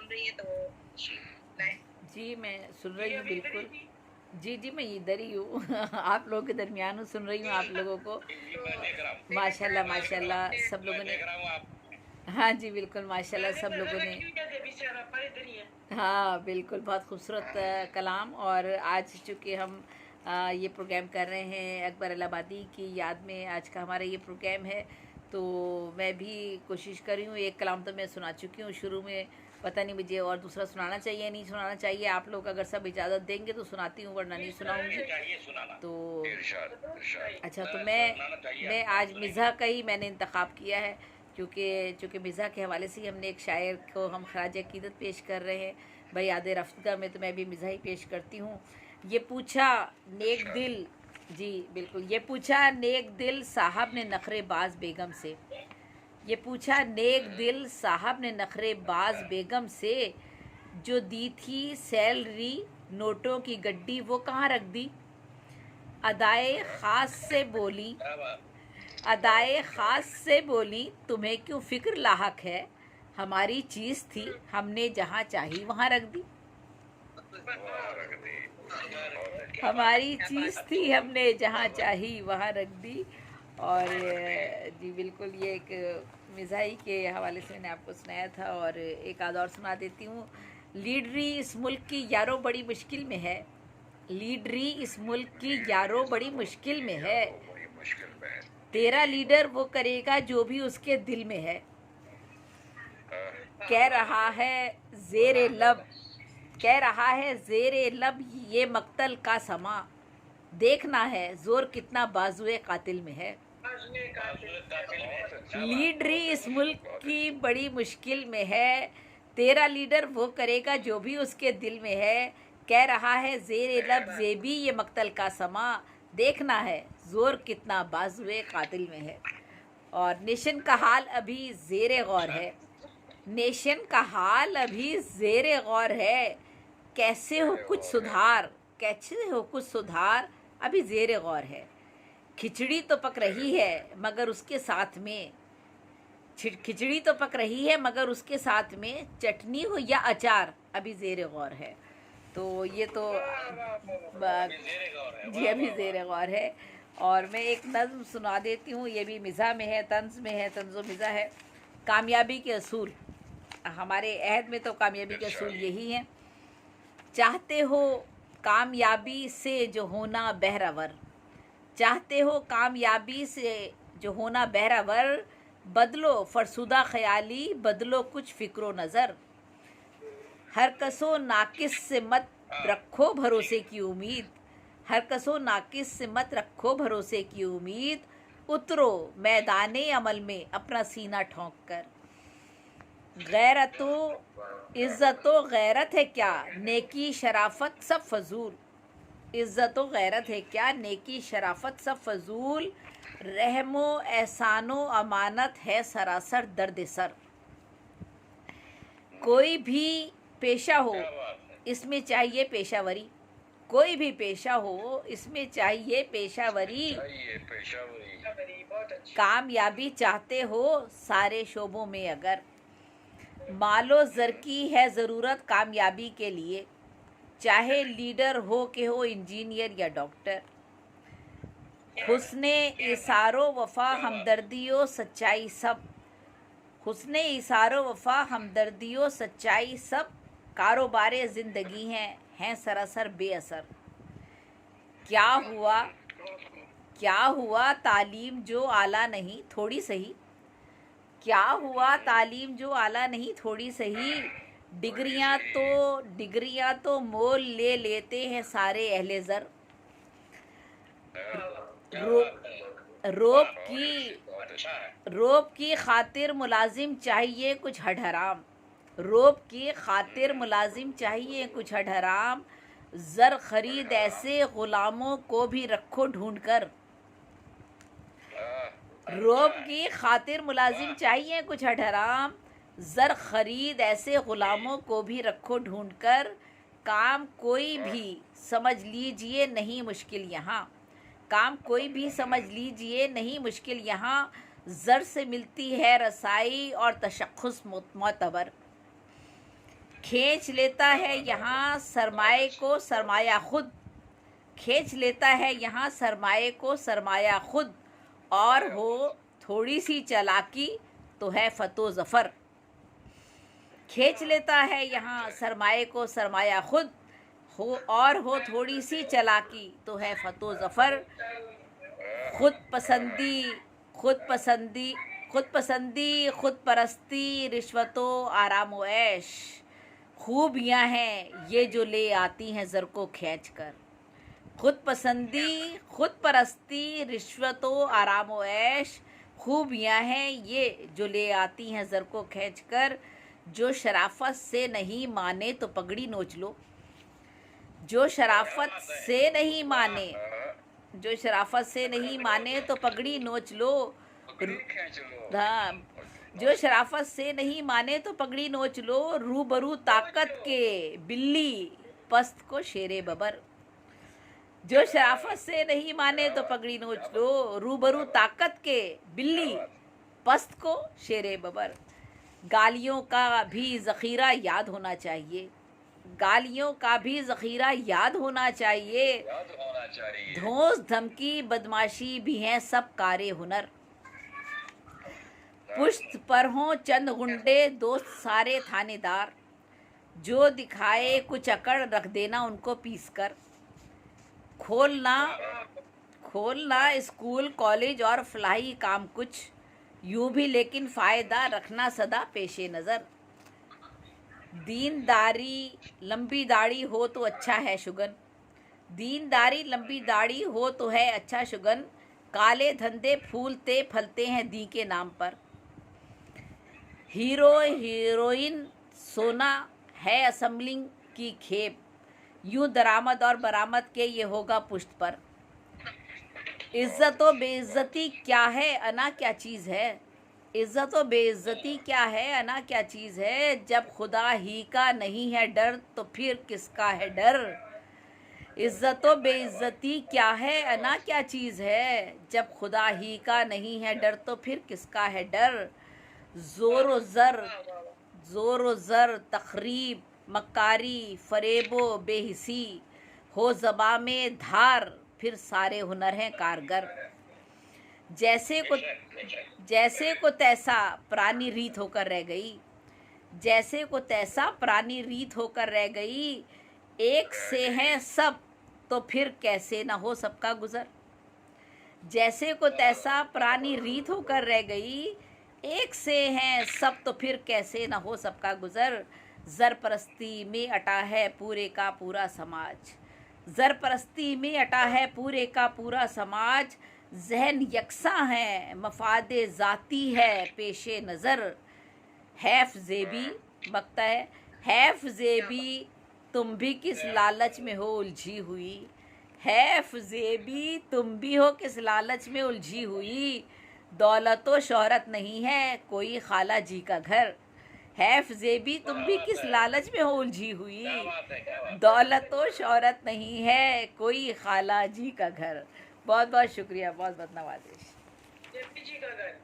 रही है तो लाए। जी मैं सुन रही हूँ बिल्कुल। जी जी मैं इधर ही हूँ आप लोगों के दरमियान हूँ, सुन रही हूँ आप लोगों को। माशाल्लाह माशाल्लाह सब लोगों ने। हाँ जी बिल्कुल माशाल्लाह सब लोगों ने। हाँ बिल्कुल बहुत खूबसूरत कलाम। और आज चूँकि हम ये प्रोग्राम कर रहे हैं अकबर इलाहाबादी की याद में, आज का हमारा ये प्रोग्राम है, तो मैं भी कोशिश कर रही हूँ। एक कलाम तो मैं सुना चुकी हूँ शुरू में, पता नहीं मुझे और दूसरा सुनाना चाहिए नहीं सुनाना चाहिए। आप लोग अगर सब इजाज़त देंगे तो सुनाती हूँ, वरना नहीं सुनाऊँगी। तो अच्छा, तो मैं आज मिज़ा का ही मैंने इंतखाब किया है, क्योंकि चूँकि मिज़ा के हवाले से ही हमने एक शायर को हम खराज अकीदत पेश कर रहे हैं। भाई याद रफ्तगा में तो मैं भी मिज़ा ही पेश करती हूँ। ये पूछा नेक दिल, जी बिल्कुल, ये पूछा नेक दिल साहब ने नखरेबाज बेगम से। ये पूछा नेक दिल साहब ने नखरेबाज बेगम से, जो दी थी सैलरी नोटों की गड्डी वो कहाँ रख दी। अदाए ख़ास से बोली, अदाए ख़ास से बोली, तुम्हें क्यों फ़िक्र लाहक है, हमारी चीज़ थी हमने जहाँ चाही वहाँ रख दी। हमारी चीज़ थी हमने जहाँ चाही वहाँ रख दी। और जी बिल्कुल, ये एक मिज़ाही के हवाले से मैंने आपको सुनाया था। और एक आध और सुना देती हूँ। लीडरी इस मुल्क की यारो बड़ी मुश्किल में है, लीडरी इस मुल्क की यारो बड़ी मुश्किल में है, तेरा लीडर वो करेगा जो भी उसके दिल में है। कह रहा है ज़ेरे लब, कह रहा है ज़ेरे लब ये मक्तल का समा, देखना है जोर कितना बाजुए कातिल में है। लीडरी इस मुल्क की बड़ी मुश्किल में है, तेरा लीडर वो करेगा जो भी उसके दिल में है। कह रहा है ज़ेरे लब ज़ेबी ये मक्तल का समा, देखना है जोर कितना बाजुए कातिल में है। और नेशन का हाल अभी ज़ेरे गौर है, नेशन का हाल अभी ज़ेरे गौर है, कैसे हो कुछ सुधार, कैसे हो कुछ सुधार अभी ज़ेरे गौर है। खिचड़ी तो पक रही है मगर उसके साथ में, खिचड़ी तो पक रही है मगर उसके साथ में चटनी हो या अचार अभी ज़ेरे गौर है। तो ये तो जी अभी ज़ेरे गौर है। और मैं एक नज़्म सुना देती हूँ, ये भी मिज़ा में है, तंज़ में है, तंज़ो मिज़ा है। कामयाबी के असूल, हमारे अहद में तो कामयाबी के असूल यही हैं। चाहते हो कामयाबी से जो होना बहरावर, चाहते हो कामयाबी से जो होना बहरावर, बदलो फरसुदा ख्याली बदलो कुछ फ़िक्रो नज़र, हर कसो नाकिस से मत रखो भरोसे की उम्मीद, हर कसो नाकिस से मत रखो भरोसे की उम्मीद, उतरो मैदाने अमल में अपना सीना ठोंक कर। गैरतो इज़्ज़तो गैरत है क्या, नेकी शराफत सब फजूल, इज़्ज़तो गैरत है क्या, नेकी शराफत सब फजूल, रहमो एहसानो अमानत है सरासर दर्द सर। कोई भी पेशा हो इसमें चाहिए पेशावरी, कोई भी पेशा हो इसमें चाहिए पेशावरी, कामयाबी चाहते हो सारे शोबों में अगर, मालो ज़र की है ज़रूरत कामयाबी के लिए, चाहे लीडर हो कि हो इंजीनियर या डॉक्टर, हुस्ने इसारो वफ़ा हमदर्दियों सच्चाई सब, हुस्ने इसारो वफ़ा हमदर्दियों सच्चाई सब, कारोबारे ज़िंदगी हैं सरासर बेअसर। क्या हुआ, क्या हुआ तालीम जो आला नहीं थोड़ी सही, क्या हुआ तालीम जो आला नहीं थोड़ी सही, डिग्रियां तो मोल ले लेते हैं सारे अहले ज़र, रो, रोब की रोब की खातिर मुलाजिम चाहिए कुछ हड हराम, रोब की खातिर मुलाजिम चाहिए कुछ हड हराम, ज़र खरीद ऐसे ग़ुलामों को भी रखो ढूंढ कर, रोब की खातिर मुलाजिम चाहिए कुछ हड हराम, ज़र खरीद ऐसे ग़ुलामों को भी रखो ढूंढ कर, काम कोई भी समझ लीजिए नहीं मुश्किल यहाँ, काम कोई भी समझ लीजिए नहीं मुश्किल यहाँ, ज़र से मिलती है रसाई और तशख़्ख़ुस मोतबर, खींच लेता है यहाँ सरमाए को सरमाया खुद, खींच लेता है यहाँ सरमाए को सरमाया खुद, और हो थोड़ी सी चालाकी तो है फतो ज़फ़र। खींच लेता है यहाँ सरमाए को सरमाया खुद, हो थोड़ी सी चालाकी तो है फतो ज़फ़र। खुद पसंदी खुद पसंदी खुद पसंदी खुद परस्ती रिश्वतों आराम व ऐश, खूबियाँ हैं ये जो ले आती हैं ज़र को खींच कर। खुद पसंदी खुद परस्ती रिश्वतों आराम व ऐश, खूबियाँ हैं ये जो ले आती हैं ज़र को खींच कर। जो शराफत से नहीं माने तो पगड़ी नोच लो, जो शराफत से नहीं माने, जो शराफत से नहीं माने तो पगड़ी नोच लो। हाँ, जो शराफत से नहीं माने तो पगड़ी नोच लो, रूबरू ताकत के बिल्ली पस्त को शेरे बबर। जो शराफत से नहीं माने तो पगड़ी नोच लो, रूबरू ताकत के बिल्ली पस्त को शेरे बबर। गालियों का भी ज़ख़ीरा याद होना चाहिए, गालियों का भी ज़ख़ीरा याद होना चाहिए। धौंस धमकी बदमाशी भी हैं सब कारे हुनर, पुश्त पर हों चंद गुंडे दोस्त सारे थानेदार, जो दिखाए कुछ अकड़ रख देना उनको पीस कर। खोलना खोलना स्कूल कॉलेज और फलाही काम कुछ, यूं भी लेकिन फ़ायदा रखना सदा पेशे नज़र। दीनदारी लंबी दाढ़ी हो तो अच्छा है शुगन, दीनदारी लंबी दाढ़ी हो तो है अच्छा शुगन। काले धंधे फूलते फलते हैं दी के नाम पर, हीरो हीरोइन सोना है असेंबलिंग की खेप, यूं दरामद और बरामद के ये होगा पुश्त पर। इज्जत व बेइज्जती क्या है अना क्या चीज़ है, इज्जत व बेइज्जती क्या है अना क्या चीज़ है। जब खुदा ही का नहीं है डर तो फिर किसका है डर। इज्जत व बेइज्जती क्या है अना क्या चीज़ है, जब खुदा ही का नहीं है डर तो फिर किसका है डर। ज़ोर व ज़र तखरीब मक्कारी फ़रेबो बेहिसी, हो ज़बा में धार फिर सारे हुनर हैं कारगर। जैसे को तैसा पुरानी रीत होकर रह गई, जैसे को तैसा पुरानी रीत होकर रह गई। एक से हैं सब तो फिर कैसे ना हो सबका गुज़र। जैसे को तैसा पुरानी रीत होकर रह गई, एक से हैं सब तो फिर कैसे ना हो सबका गुज़र। ज़र परस्ती में अटा है पूरे का पूरा समाज, ज़र परस्ती में अटा है पूरे का पूरा समाज। जहन यकसा है मफादे ज़ाती है पेशे नज़र। हैफ ज़ेबी बकता है, हैफ ज़ेबी तुम भी किस लालच में हो उलझी हुई, हैफ ज़ेबी तुम भी हो किस लालच में उलझी हुई। दौलत व शोहरत नहीं है कोई खाला जी का घर, हैफ ज़ेबी तुम भी किस लालच में हो उलझी हुई। दौलत व शोहरत नहीं है कोई खाला जी का घर। बहुत बहुत शुक्रिया, बहुत बहुत नवाजिश। जी का घर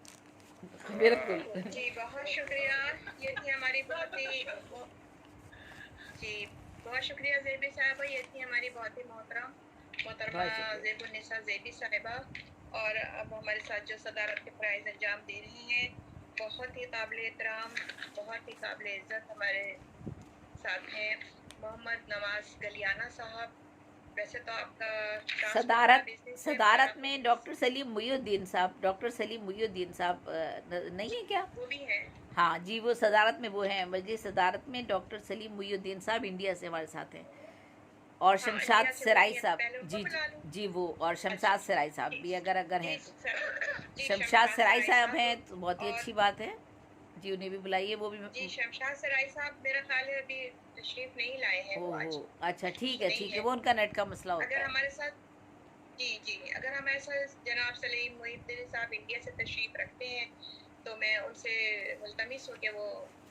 बिल्कुल जी, बहुत शुक्रिया। ये थी हमारी बहुत शुक्रिया ज़ेबी साहिबा। ये थी हमारी बहुत ही मोहतरमा ज़ेबुन्निसा ज़ेबी साहिबा। और अब हमारे साथ जो सदारत के फ़राइज़ अंजाम दे रही हैं, बहुत ही काबिल एहतराम, बहुत ही काबिल इज़्ज़त हमारे साथ हैं मोहम्मद नवाज़ गलियाना साहब। वैसे तो आपका सदारत में डॉक्टर सलीम मुईउद्दीन साहब, डॉक्टर सलीम मुईउद्दीन साहब नहीं है क्या? वो भी हैं। हाँ जी, वो सदारत में वो हैं, मजलिस सदारत में डॉक्टर सलीम मुईउद्दीन साहब इंडिया से हमारे साथ हैं। और शमशाद सराई साहब, जी वो, और शमशाद सराई साहब भी अगर हैं तो। शमशाद सराई साहब हैं तो बहुत ही अच्छी बात है जी, उन्हें भी बुलाइए। वो भी जी, शमशाद सराई साहब मेरा ख्याल है अभी तशरीफ नहीं लाए हैं वो आज। अच्छा ठीक है, वो उनका नेट का मसला होता है। अगर हमारे साथ अगर हमारे साथ जनाब सलीम मुईउद्दीन साहब इंडिया से तशरीफ रखते हैं तो मैं उनसे मुल्तमिस हूँ कि वो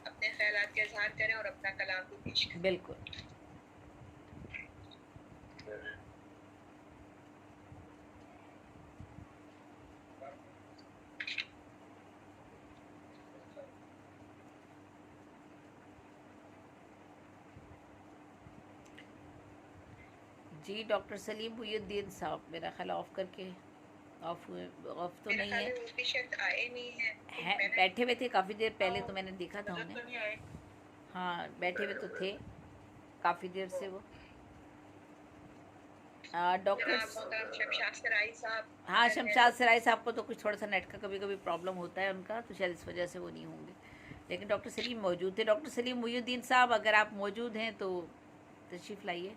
अपने ख्यालात का इजहार करें और अपना कलाम भी पेश करें। बिल्कुल। जी डॉक्टर सलीम मुहिउद्दीन साहब, मेरा ख्याल ऑफ करके ऑफ हुए, ऑफ तो मेरे नहीं ख्याल है, में वो भी शायद आए नहीं है मैंने बैठे हुए थे काफ़ी देर पहले, तो मैंने देखा था उन्हें। हाँ बैठे हुए तो थे काफ़ी देर से वो। डॉक्टर जनाब मोहतरम शमशाद सराई साहब हाँ, शमशाद सराय साहब को तो कुछ थोड़ा सा नेट का कभी कभी प्रॉब्लम होता है उनका, तो शायद इस वजह से वो नहीं होंगे, लेकिन डॉक्टर सलीम मौजूद थे। डॉक्टर सलीम मुहिउद्दीन साहब, अगर आप मौजूद हैं तो तशरीफ़ लाइए।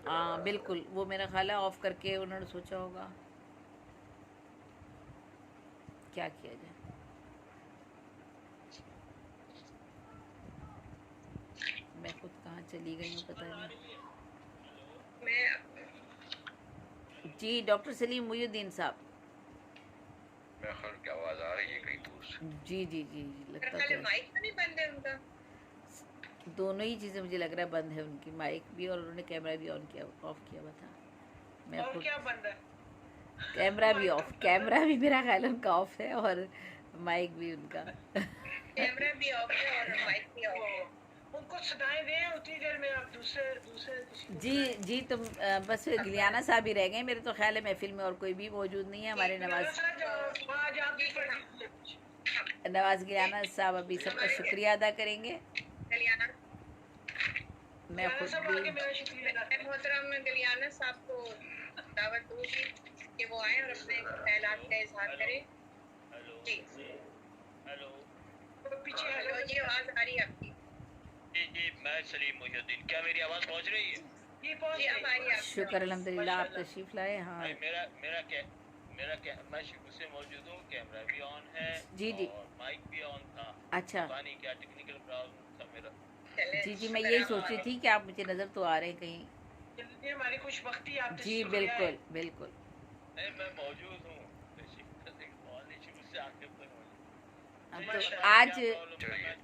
हाँ बिल्कुल, वो मेरा ख्याल है ऑफ करके उन्होंने सोचा होगा क्या किया जाए। मैं खुद कहाँ चली गई हूँ पता नहीं। मैं जी डॉक्टर सलीम मुहिउद्दीन साहब। मेरे ख्याल की आवाज आ रही है कहीं दूर से। जी जी जी, मेरे लगता ख्याल तो में माइक तो नहीं बंद है उनका। दोनों ही चीज़ें मुझे लग रहा है बंद है उनकी, माइक भी और उन्होंने कैमरा भी ऑन किया, ऑफ किया हुआ था। मैं और खुद क्या बंद है? कैमरा भी ऑफ, कैमरा भी मेरा ख्याल है उनका ऑफ है और माइक भी उनका। कैमरा भी ऑफ है और माइक भी ऑफ है। उनको सुनाई दे उतनी देर में आप दूसरे दूसरे किसी को जी जी, तुम बस गिलियाना साहब ही रह गए मेरे, तो ख्याल है महफिल में और कोई भी मौजूद नहीं है। हमारे सुनाएं। नवाज आज आप भी पढ़ नवाज गिलियाना साहब अभी सबका शुक्रिया अदा करेंगे। गलियाना मैं खुद सब भी आके मेरा शुक्रिया अदा मैं मोहतरम गलियाना साहब को दावत दूंगी कि वो आए और अपने ख्यालात का इजहार करें। जी हेलो करें। पीछे हेलो हेलो जी, आवाज आ रही है आपकी? जी जी, मैं सलीम मुहिउद्दीन, क्या मेरी आवाज पहुंच रही है? ये पहुंच जी अब आ रही है आपकी शुक्र आवाज। अल्हम्दुलिल्लाह, आप तशरीफ़ लाए। हाँ नहीं, मेरा मैं शुरू से मौजूद हूँ, कैमरा भी ऑन है जी जी, और माइक भी ऑन था। अच्छा पता नहीं क्या टेक्निकल प्रॉब्लम था मेरा। चलें, जी जी, मैं शुक्र यही है सोच रही आप थी कि आप मुझे नज़र तो आ रहे हैं कहीं। ये हमारी खुशबख्ती आप जी शुक्रिया है। बिल्कुल बिल्कुल। नहीं, मैं मौजूद हूँ, शुरू से आखिर तक मौजूद। तो आज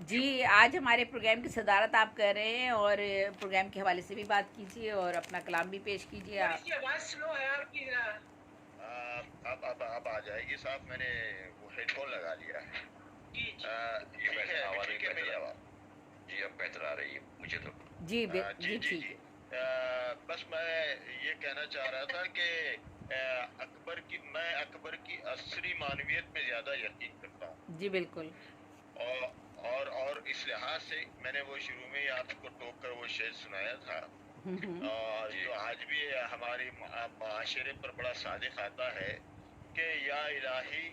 जी, आज हमारे प्रोग्राम की सदारत आप कर रहे हैं और प्रोग्राम के हवाले से भी बात कीजिए और अपना कलाम भी पेश कीजिए आप। इसकी आवाज स्लो है आपकी अब आ जाएगी साहब, मैंने वो हेडफोन लगा लिया है। जी ये वैसे आवाज ठीक है मेरी आवाज? जी अब बेहतर आ रही है मुझे तो। जी जी ठीक है। बस मैं ये कहना चाह रहा था कि मैं अकबर की असली मानवियत में ज्यादा यकीन करता हूँ। जी बिल्कुल। और इस लिहाज से मैंने वो शुरू में ही आपको टोक कर वो शेर सुनाया था, और जो आज भी हमारी माशरे पर बड़ा सादिक आता है कि या इलाही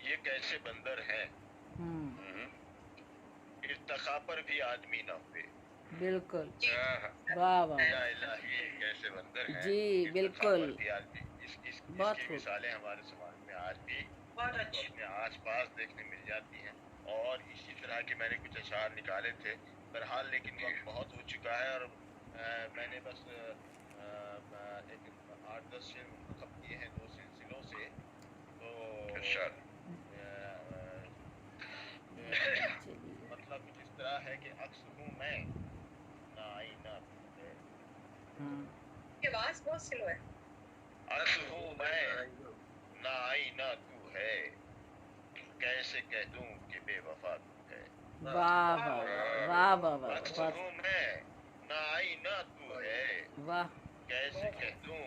ये कैसे बंदर हैं, इर्तका पर भी आदमी न हुए। बिल्कुल, हाँ, वाह वाह, या इलाही कैसे बंदर हैं, जी इर्तका बिल्कुल, पर भी आदमी। बहुत इसकी खूब। मिसालें हमारे समाज में आज भी बहुत तो अच्छी अपने आसपास देखने मिल जाती हैं। और इसी तरह के मैंने कुछ अशार निकाले थे, बहरहाल लेकिन वक्त बहुत हो चुका है और मैंने बस एक 8-10 शेर मुंतखब किए हैं दो सिलसिलों से। तो मतलब कुछ इस तरह है कि अक्स हूँ मैं ना आईना तू है। की आवाज बहुत स्लो है। अक्स हूँ मैं ना आईना तू है, कैसे कह दूं कि बेवफा तू है। वाह वाह वाह वाह वाह, अक्स हूँ मैं ना आईना तू है, वाह, कैसे कह दूं